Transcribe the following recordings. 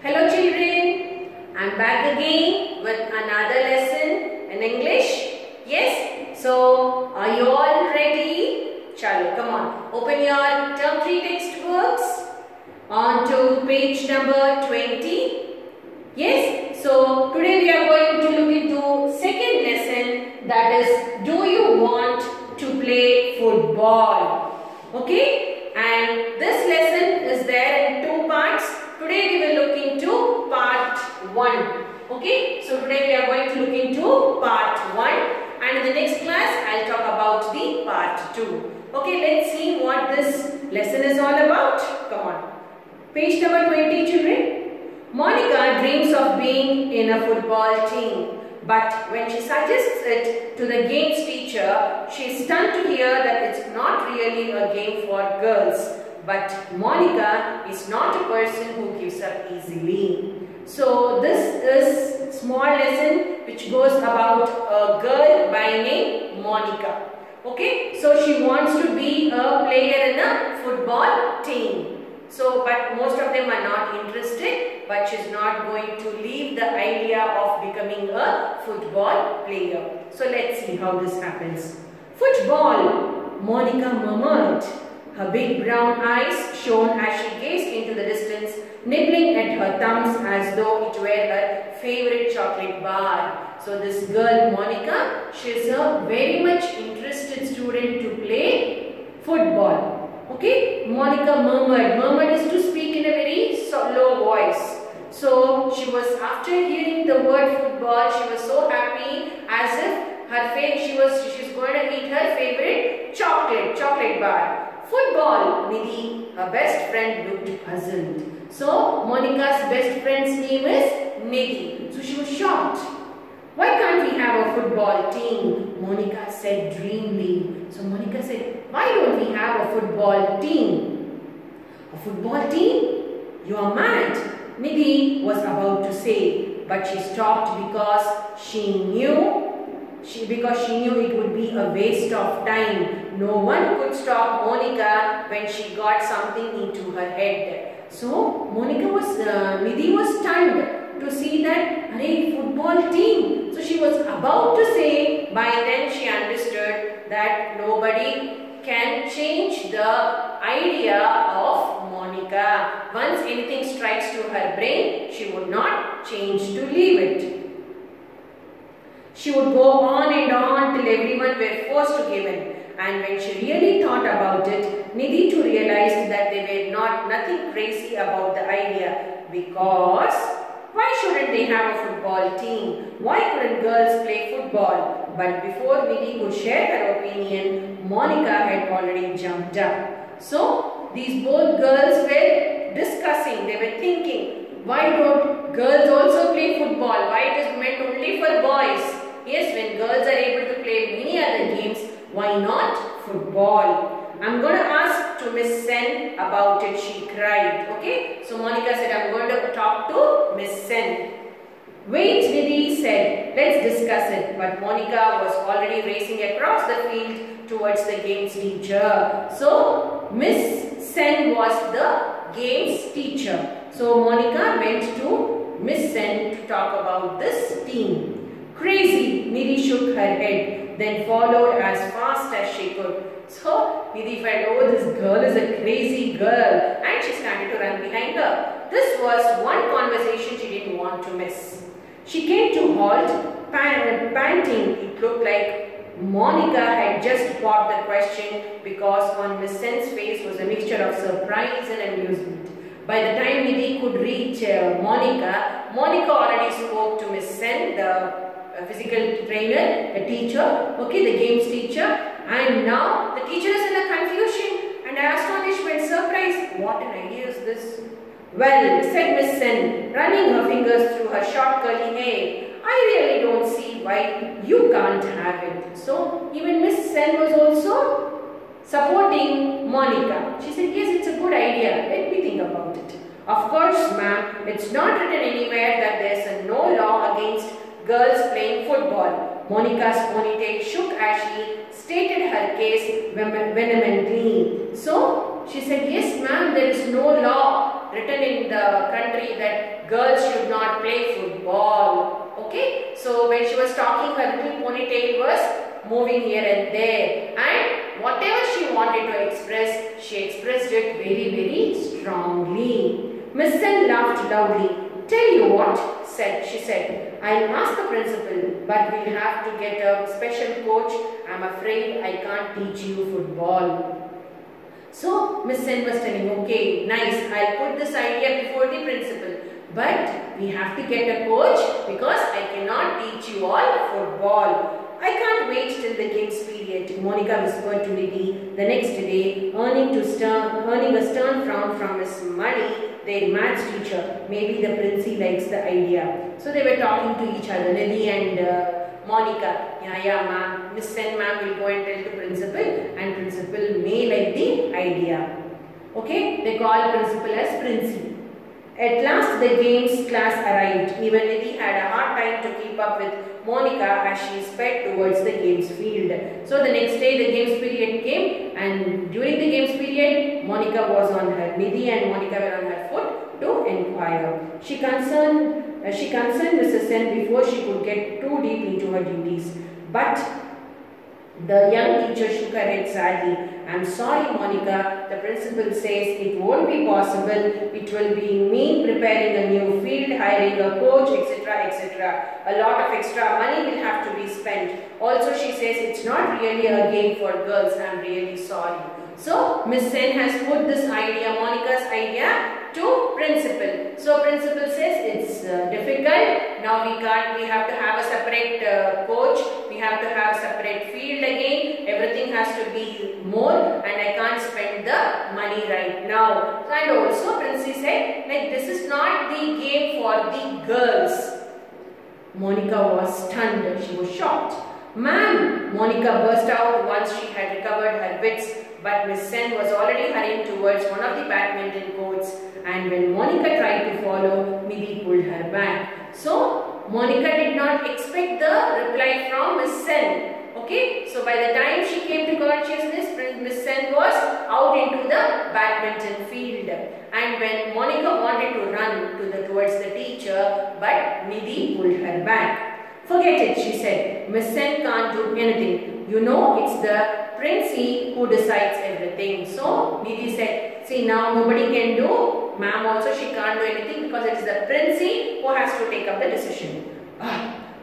Hello children, I'm back again with another lesson in English. Yes, so are you all ready? Chalo, come on, open your term 3 textbooks on to page number 20. Yes, so today we are going to look into second lesson, that is, do you want to play football? Okay, and this lesson is there in two parts. Today we will look into part 1. Okay, so today we are going to look into part 1 and in the next class I will talk about the part 2. Okay, let's see what this lesson is all about. Come on. Page number 20 children. Monica dreams of being in a football team, but when she suggests it to the games teacher, she is stunned to hear that it's not really a game for girls. But Monica is not a person who gives up easily. So this is small lesson which goes about a girl by name Monica. Okay, so she wants to be a player in a football team. So, but most of them are not interested, but she's not going to leave the idea of becoming a football player. So let's see how this happens. Football, Monica murmured. Her big brown eyes shone as she gazed into the distance, nibbling at her thumbs as though it were her favorite chocolate bar. So this girl Monica, she is a very much interested student to play football. Okay, Monica murmured. Murmured is to speak in a very low voice. So she was, after hearing the word football, she was so happy as if she's going to eat her favorite chocolate bar. Football, Nidhi, her best friend, looked puzzled. So Monica's best friend's name is Nidhi. So she was shocked. Why can't we have a football team? Monica said dreamily. So Monica said, why don't we have a football team? A football team? You are mad, Nidhi was about to say, but she stopped because she knew it would be a waste of time. No one could stop Monica when she got something into her head. So Nidhi was stunned to see that, arey, football team. So she was about to say, by then she understood that nobody can change the idea of Monica. Once anything strikes to her brain, she would not change to leave it. She would go on and on till everyone were forced to give in. And when she really thought about it, Nidhi too realized that they were nothing crazy about the idea. Because why shouldn't they have a football team? Why couldn't girls play football? But before Nidhi could share her opinion, Monica had already jumped up. So these both girls were discussing, they were thinking, why don't girls also play football? Why it is meant only for boys? Yes, when girls are able to play many other games, why not football? I'm going to ask to Miss Sen about it, she cried. Okay, so Monica said, I'm going to talk to Miss Sen. Wait, Nidhi said, let's discuss it. But Monica was already racing across the field towards the games teacher. So Miss Sen was the games teacher. So Monica went to Miss Sen to talk about this team. Crazy, Nidhi shook her head, then followed as fast as she could. So Nidhi felt, oh, this girl is a crazy girl, and she started to run behind her. This was one conversation she didn't want to miss. She came to halt, panting. It looked like Monica had just popped the question, because on Miss Sen's face was a mixture of surprise and amusement. By the time Nidhi could reach Monica already spoke to Miss Sen, the physical trainer, the teacher, okay, the games teacher, and now the teacher is in a confusion and astonishment, surprise. What an idea is this? Well, said Miss Sen, running her fingers through her short curly hair, I really don't see why you can't have it. So even Miss Sen was also supporting Monica. She said, yes, it's a good idea. Let me think about it. Of course, ma'am, it's not written anywhere that there's no law against girls playing football. Monica's ponytail shook as she stated her case vehemently. So she said, yes ma'am, there is no law written in the country that girls should not play football. Okay, so when she was talking, her little ponytail was moving here and there, and whatever she wanted to express, she expressed it very, very strongly. Miss Sen laughed loudly. Tell you what, she said, I'll ask the principal, but we'll have to get a special coach. I'm afraid I can't teach you football. So Miss Sen was telling, okay, nice, I'll put this idea before the principal, but we have to get a coach because I cannot teach you all football. I can't wait till the games period, Monica whispered to Nidhi the next day, earning a stern frown from Miss Muddy, their maths teacher. Maybe the Princey likes the idea. So they were talking to each other, Nidhi and Monica. Yeah, ma'am. Miss Sen ma'am will go and tell the principal, and principal may like the idea. Okay, they call principal as Princey. At last the games class arrived. Even Nidhi had a hard time to keep up with Monica as she sped towards the games field. So the next day the games period came, and during the games period Monica was on her, Nidhi and Monica were on her foot to inquire. She concerned Mrs. Sen before she could get too deep into her duties. But the young teacher shook her head sadly. I'm sorry, Monica. The principal says it won't be possible. It will be me preparing a new field, hiring a coach, etc., etc. A lot of extra money will have to be spent. Also, she says it's not really a game for girls. I'm really sorry. So, Miss Sen has put this idea, Monica's idea, to principal. So, principal says it's difficult. Now we have to have a separate coach. We have to have separate field again. Everything has to be more, and I can't spend the money right now. And also, Princey said, like, this is not the game for the girls. Monica was stunned. She was shocked. Ma'am, Monica burst out once she had recovered her wits. But Miss Sen was already hurrying towards one of the badminton courts, and when Monica tried to follow, Nidhi pulled her back. So, Monica did not expect the reply from Miss Sen. Okay, so by the time she came to consciousness, Miss Sen was out into the badminton field. And when Monica wanted to run towards the teacher, but Nidhi pulled her back. Forget it, she said. Miss Sen can't do anything. You know, it's the Princey who decides everything. So, Nidhi said, see, now nobody can do. Ma'am also, she can't do anything because it is the Princey who has to take up the decision.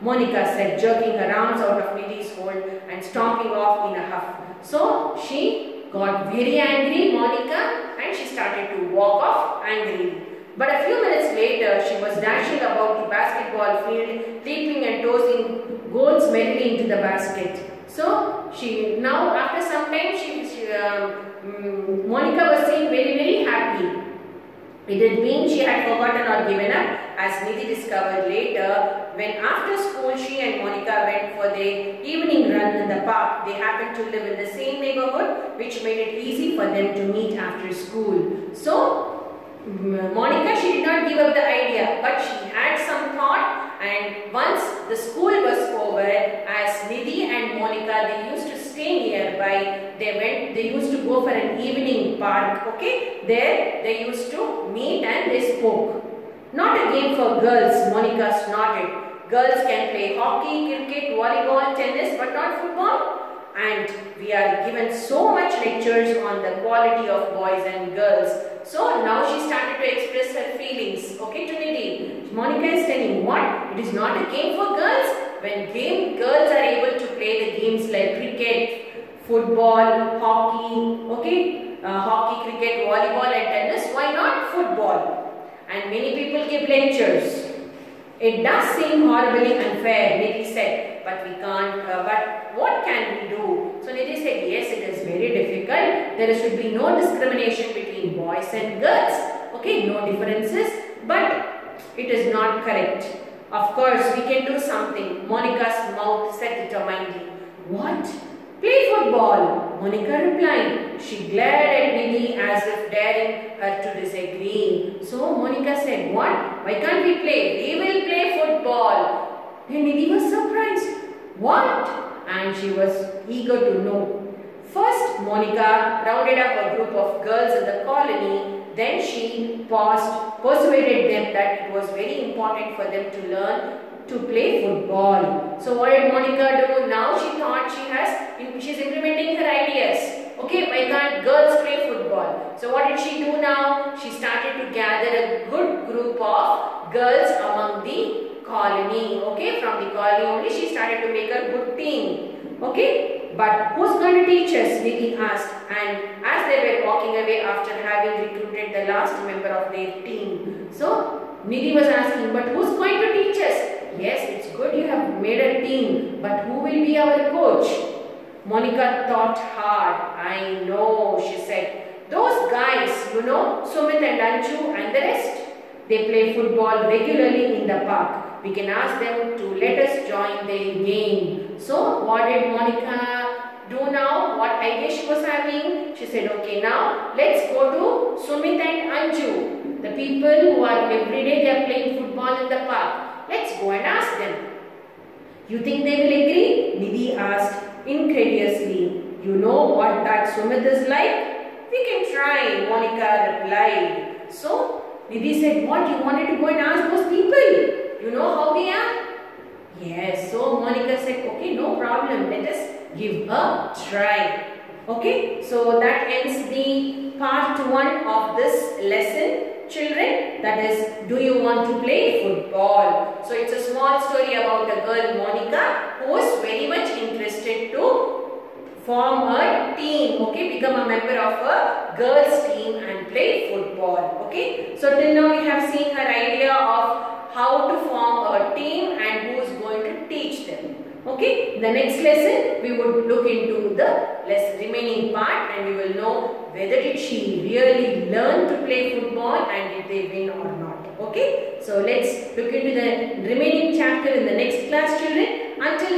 Monica said, jerking her arms out of Nidhi's hold and stomping off in a huff. So, she got very angry, Monica, and she started to walk off angrily. But a few minutes later, she was dashing about the basketball field, leaping and tossing goals merrily into the basket. So, now after some time, Monica was seen very, very happy. It had been she had forgotten or given up, as Nidhi discovered later. When after school she and Monica went for their evening run in the park. They happened to live in the same neighborhood, which made it easy for them to meet after school. So, Monica, she did not give up the idea, but she had some thought, and once the school was over, as Nidhi and Monica, they used to stay nearby, they used to go for an evening park, okay? There, they used to meet and they spoke. Not a game for girls, Monica snorted. Girls can play hockey, cricket, volleyball, tennis, but not football. And we are given so much lectures on the quality of boys and girls. So now she started to express her feelings, okay, to Nidhi. Monica is telling what? It is not a game for girls. When girls are able to play the games like cricket, football, hockey, okay, hockey, cricket, volleyball and tennis, why not football? And many people give lectures. It does seem horribly unfair, Nidhi said, but we can't, but what can we do? So Nidhi said, yes, it is very difficult. There should be no discrimination between boys and girls. Okay, no differences, but it is not correct. Of course, we can do something. Monica's mouth said determinedly. What? Play football, Monica replied. She glared at Nidhi as if daring her to disagree. So Monica said, what? Why can't we play? We will play football. Then Nidhi was surprised. What? And she was eager to know. First, Monica rounded up a group of girls in the colony. Then she persuaded them that it was very important for them to learn to play football. So what did Monica do? Now she thought she's implementing her ideas. Okay, why can't girls play football? So what did she do now? She started to gather a good group of girls among the colony. Okay, from the colony only she started to make a good team. Okay, but who's going to teach us? Nidhi asked. And as they were walking away after having recruited the last member of their team. So Nidhi was asking, but who's going to teach us? Yes, it's good you have made a team, but who will be our coach? Monica thought hard. I know, she said. Those guys, Sumit and Anju and the rest, they play football regularly in the park. We can ask them to let us join their game. So, what did Monica do now? What idea she was having? She said, okay, now let's go to Sumit and Anju, the people who are every day they are playing football in the park. Let's go and ask them. You think they will agree? Nidhi asked incredulously. You know what that Sumit is like? We can try, Monica replied. So, Nidhi said, what? You wanted to go and ask those people? You know how they are? Yes. So, Monica said, okay, no problem. Let us give a try. Okay. So, that ends the part 1 of this lesson. Children, that is, do you want to play football? So, it's a small story about a girl, Monica, who was very much interested to form a team, okay, become a member of a girls team and play football, okay. So, till now we have seen her idea of how to form a team and who is going to teach them. Okay, in the next lesson we would look into the remaining part and we will know whether did she really learn to play football and did they win or not. Okay, so let's look into the remaining chapter in the next class, children. Until